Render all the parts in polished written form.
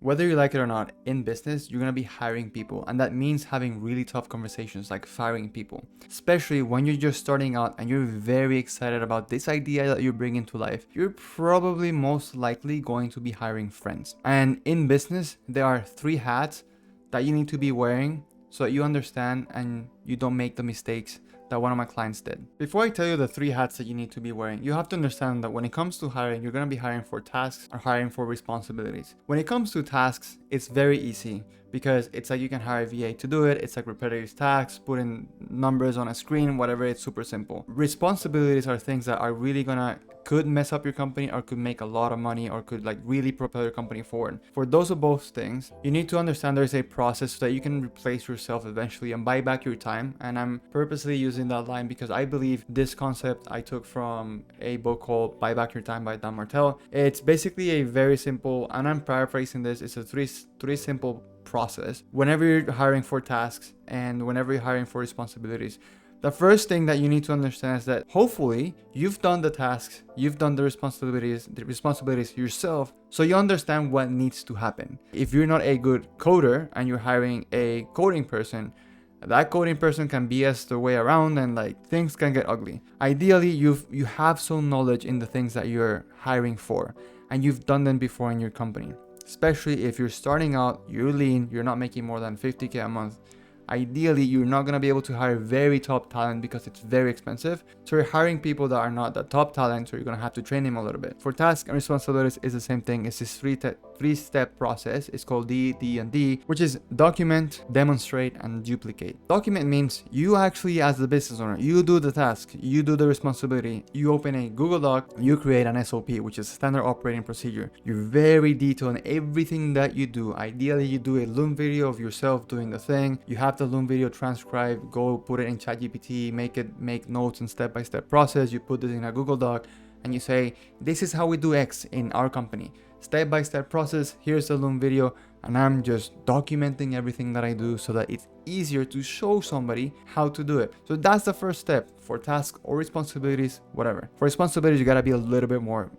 Whether you like it or not, in business, you're going to be hiring people. And that means having really tough conversations like firing people. Especially when you're just starting out and you're very excited about this idea that you bring into life. You're probably most likely going to be hiring friends. And in business, there are 3 hats that you need to be wearing so that you understand and you don't make the mistakes that one of my clients did. Before I tell you the 3 hats that you need to be wearing, you have to understand that when it comes to hiring, you're going to be hiring for tasks or hiring for responsibilities. When it comes to tasks, it's very easy because it's like you can hire a VA to do it. It's like repetitive tasks, put in numbers on a screen, whatever. It's super simple. Responsibilities are things that are really could mess up your company or could make a lot of money or could like really propel your company forward. For those of both things, you need to understand there's a process so that you can replace yourself eventually and buy back your time. And I'm purposely using that line because I believe this concept I took from a book called Buy Back Your Time by Dan Martell. It's basically a very simple, and I'm paraphrasing this, it's a three simple process. Whenever you're hiring for tasks and whenever you're hiring for responsibilities, the first thing that you need to understand is that hopefully you've done the tasks, you've done the responsibilities yourself, so you understand what needs to happen. If you're not a good coder and you're hiring a coding person, that coding person can BS the way around and like things can get ugly. Ideally, you have some knowledge in the things that you're hiring for and you've done them before in your company. Especially if you're starting out, you're lean, you're not making more than $50K a month. Ideally, you're not going to be able to hire very top talent because it's very expensive. So you're hiring people that are not the top talent, so you're going to have to train them a little bit. For tasks and responsibilities, it's the same thing. It's this three-step process. It's called D, and D, which is document, demonstrate, and duplicate. Document means you actually, as the business owner, you do the task, you do the responsibility, you open a Google Doc, you create an SOP, which is standard operating procedure. You're very detailed in everything that you do. Ideally, you do a Loom video of yourself doing the thing. You have the Loom video transcribed, go put it in ChatGPT, make notes and step-by-step process. You put it in a Google Doc and you say, this is how we do X in our company. Step-by-step process, here's the Loom video, and I'm just documenting everything that I do so that it's easier to show somebody how to do it. So that's the first step for tasks or responsibilities, whatever. For responsibilities, you gotta be a little bit more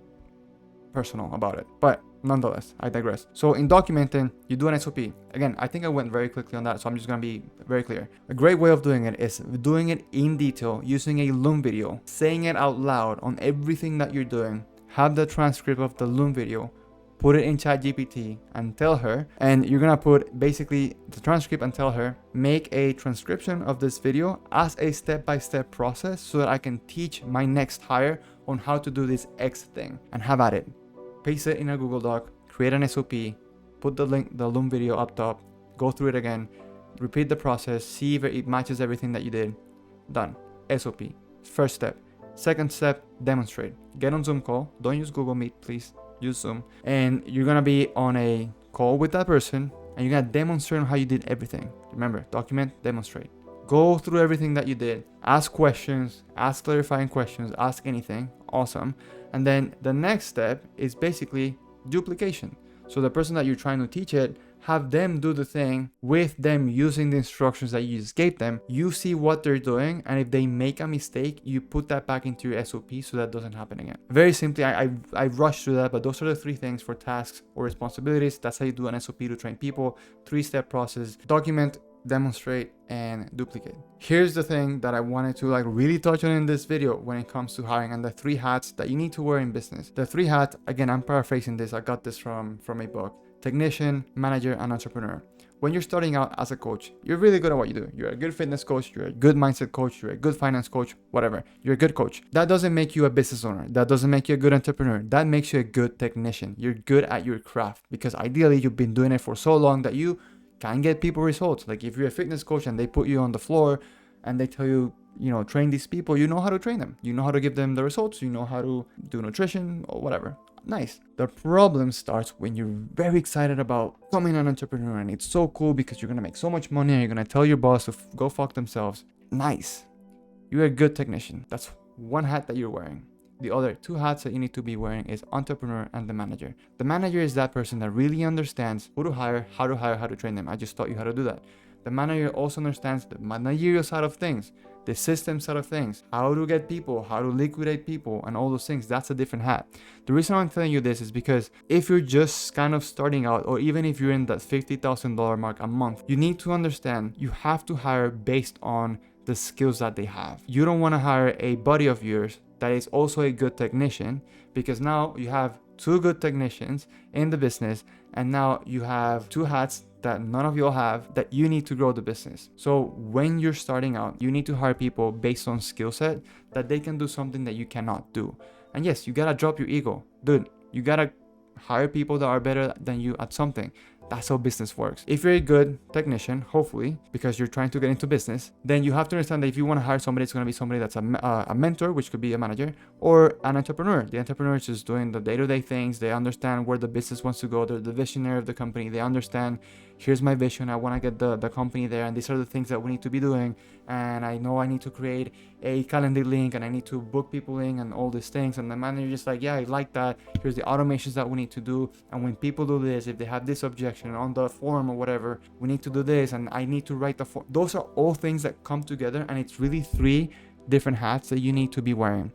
personal about it, but nonetheless, I digress. So in documenting, you do an SOP. Again, I think I went very quickly on that, so I'm just gonna be very clear. A great way of doing it is doing it in detail, using a Loom video, saying it out loud on everything that you're doing, have the transcript of the Loom video, put it in ChatGPT and tell her, and you're gonna put basically the transcript and tell her, make a transcription of this video as a step-by-step process so that I can teach my next hire on how to do this X thing, and have at it. Paste it in a Google Doc, create an SOP, put the link, the Loom video up top, go through it again, repeat the process, see if it matches everything that you did. Done. SOP. First step. Second step, demonstrate. Get on Zoom call. Don't use Google Meet, please. Use Zoom. And you're gonna be on a call with that person and you're gonna demonstrate on how you did everything. Remember, document, demonstrate. Go through everything that you did. Ask questions, ask clarifying questions, ask anything. Awesome. And then the next step is basically duplication. So the person that you're trying to teach it, have them do the thing with them using the instructions that you just gave them. You see what they're doing, and if they make a mistake, you put that back into your SOP so that doesn't happen again. Very simply, I rushed through that, but those are the 3 things for tasks or responsibilities. That's how you do an SOP to train people. 3-step process: document, demonstrate, and duplicate. Here's the thing that I wanted to really touch on in this video when it comes to hiring, and the 3 hats that you need to wear in business. The 3 hats, again, I'm paraphrasing this. I got this from a book. Technician, manager, and entrepreneur. When you're starting out as a coach, you're really good at what you do. You're a good fitness coach, you're a good mindset coach, you're a good finance coach, whatever. You're a good coach. That doesn't make you a business owner. That doesn't make you a good entrepreneur. That makes you a good technician. You're good at your craft because ideally you've been doing it for so long that you can get people results. Like if you're a fitness coach and they put you on the floor and they tell you, train these people, you know how to train them. You know how to give them the results. You know how to do nutrition or whatever. Nice. The problem starts when you're very excited about becoming an entrepreneur and it's so cool because you're going to make so much money and you're going to tell your boss to go fuck themselves. Nice. You're a good technician. That's 1 hat that you're wearing. The other 2 hats that you need to be wearing is entrepreneur and the manager. The manager is that person that really understands who to hire, how to train them. I just taught you how to do that. The manager also understands the managerial side of things. The system side of things, how to get people, how to liquidate people, and all those things, that's a different hat. The reason I'm telling you this is because if you're just kind of starting out, or even if you're in that $50,000 mark a month, you need to understand you have to hire based on the skills that they have. You don't want to hire a buddy of yours that is also a good technician, because now you have two good technicians in the business, and now you have two hats that none of y'all have that you need to grow the business. So when you're starting out, you need to hire people based on skill set that they can do something that you cannot do. And yes, you gotta drop your ego. Dude, you gotta hire people that are better than you at something. That's how business works. If you're a good technician, hopefully, because you're trying to get into business, then you have to understand that if you want to hire somebody, it's going to be somebody that's a mentor, which could be a manager, or an entrepreneur. The entrepreneur is just doing the day-to-day things. They understand where the business wants to go. They're the visionary of the company. They understand, here's my vision. I want to get the company there, and these are the things that we need to be doing. And I know I need to create a calendar link, and I need to book people in, and all these things. And the manager is just like, yeah, I like that. Here's the automations that we need to do. And when people do this, if they have this objection on the form or whatever, we need to do this, and I need to write the form. Those are all things that come together, and it's really 3 different hats that you need to be wearing.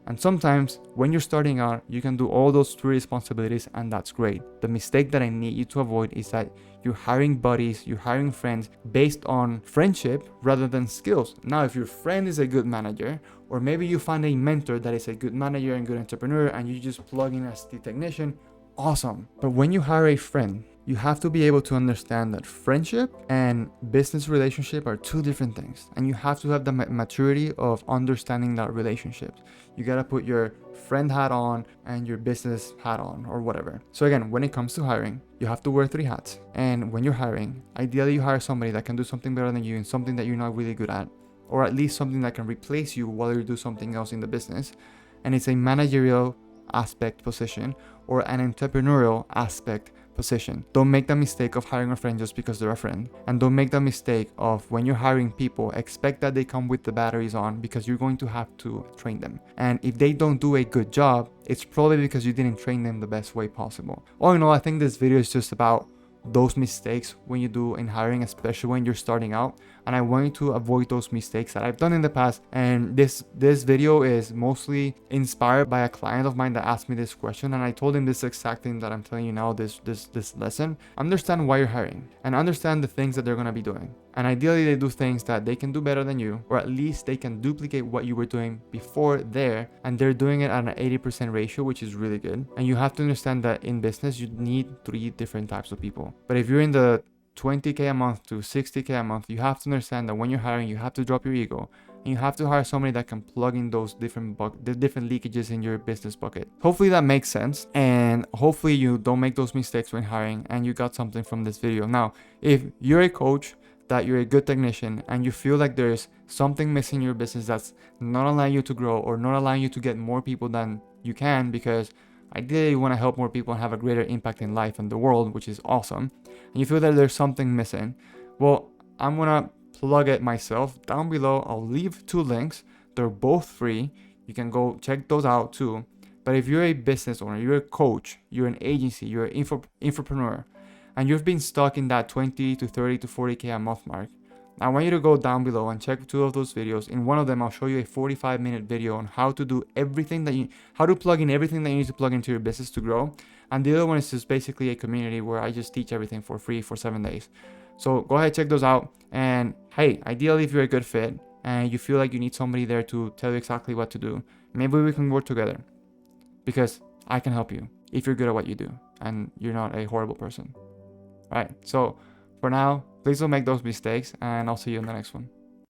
And sometimes when you're starting out, you can do all those 3 responsibilities, and that's great. The mistake that I need you to avoid is that you're hiring buddies, you're hiring friends based on friendship rather than skills. Now, if your friend is a good manager, or maybe you find a mentor that is a good manager and good entrepreneur, and you just plug in as the technician, awesome. But when you hire a friend, you have to be able to understand that friendship and business relationship are 2 different things. And you have to have the maturity of understanding that relationship. You gotta put your friend hat on and your business hat on, or whatever. So again, when it comes to hiring, you have to wear 3 hats. And when you're hiring, ideally you hire somebody that can do something better than you and something that you're not really good at, or at least something that can replace you while you do something else in the business. And it's a managerial aspect position or an entrepreneurial aspect position. Don't make the mistake of hiring a friend just because they're a friend. And don't make the mistake of, when you're hiring people, expect that they come with the batteries on, because you're going to have to train them. And if they don't do a good job, it's probably because you didn't train them the best way possible. All in all, I think this video is just about those mistakes when you do in hiring, especially when you're starting out. And I want you to avoid those mistakes that I've done in the past. And this video is mostly inspired by a client of mine that asked me this question, and I told him this exact thing that I'm telling you now, this lesson. Understand why you're hiring, and understand the things that they're going to be doing. And ideally they do things that they can do better than you, or at least they can duplicate what you were doing before there, and they're doing it at an 80% ratio, which is really good. And you have to understand that in business you need 3 different types of people. But if you're in the 20K a month to 60K a month, you have to understand that when you're hiring, you have to drop your ego, and you have to hire somebody that can plug in those different leakages in your business bucket. Hopefully that makes sense, and hopefully you don't make those mistakes when hiring, and you got something from this video. Now, if you're a coach, that you're a good technician, and you feel like there's something missing in your business that's not allowing you to grow, or not allowing you to get more people than you can, because ideally you want to help more people and have a greater impact in life and the world, which is awesome, and you feel that there's something missing, well, I'm gonna plug it myself. Down below I'll leave 2 links. They're both free. You can go check those out too. But if you're a business owner, you're a coach, you're an agency, you're an infopreneur, and you've been stuck in that 20 to 30 to 40K a month mark, I want you to go down below and check 2 of those videos. In one of them, I'll show you a 45-minute video on how to do everything how to plug in everything that you need to plug into your business to grow. And the other one is just basically a community where I just teach everything for free for 7 days. So go ahead, check those out. And hey, ideally, if you're a good fit and you feel like you need somebody there to tell you exactly what to do, maybe we can work together, because I can help you if you're good at what you do and you're not a horrible person. All right, so for now, please don't make those mistakes, and I'll see you in the next one.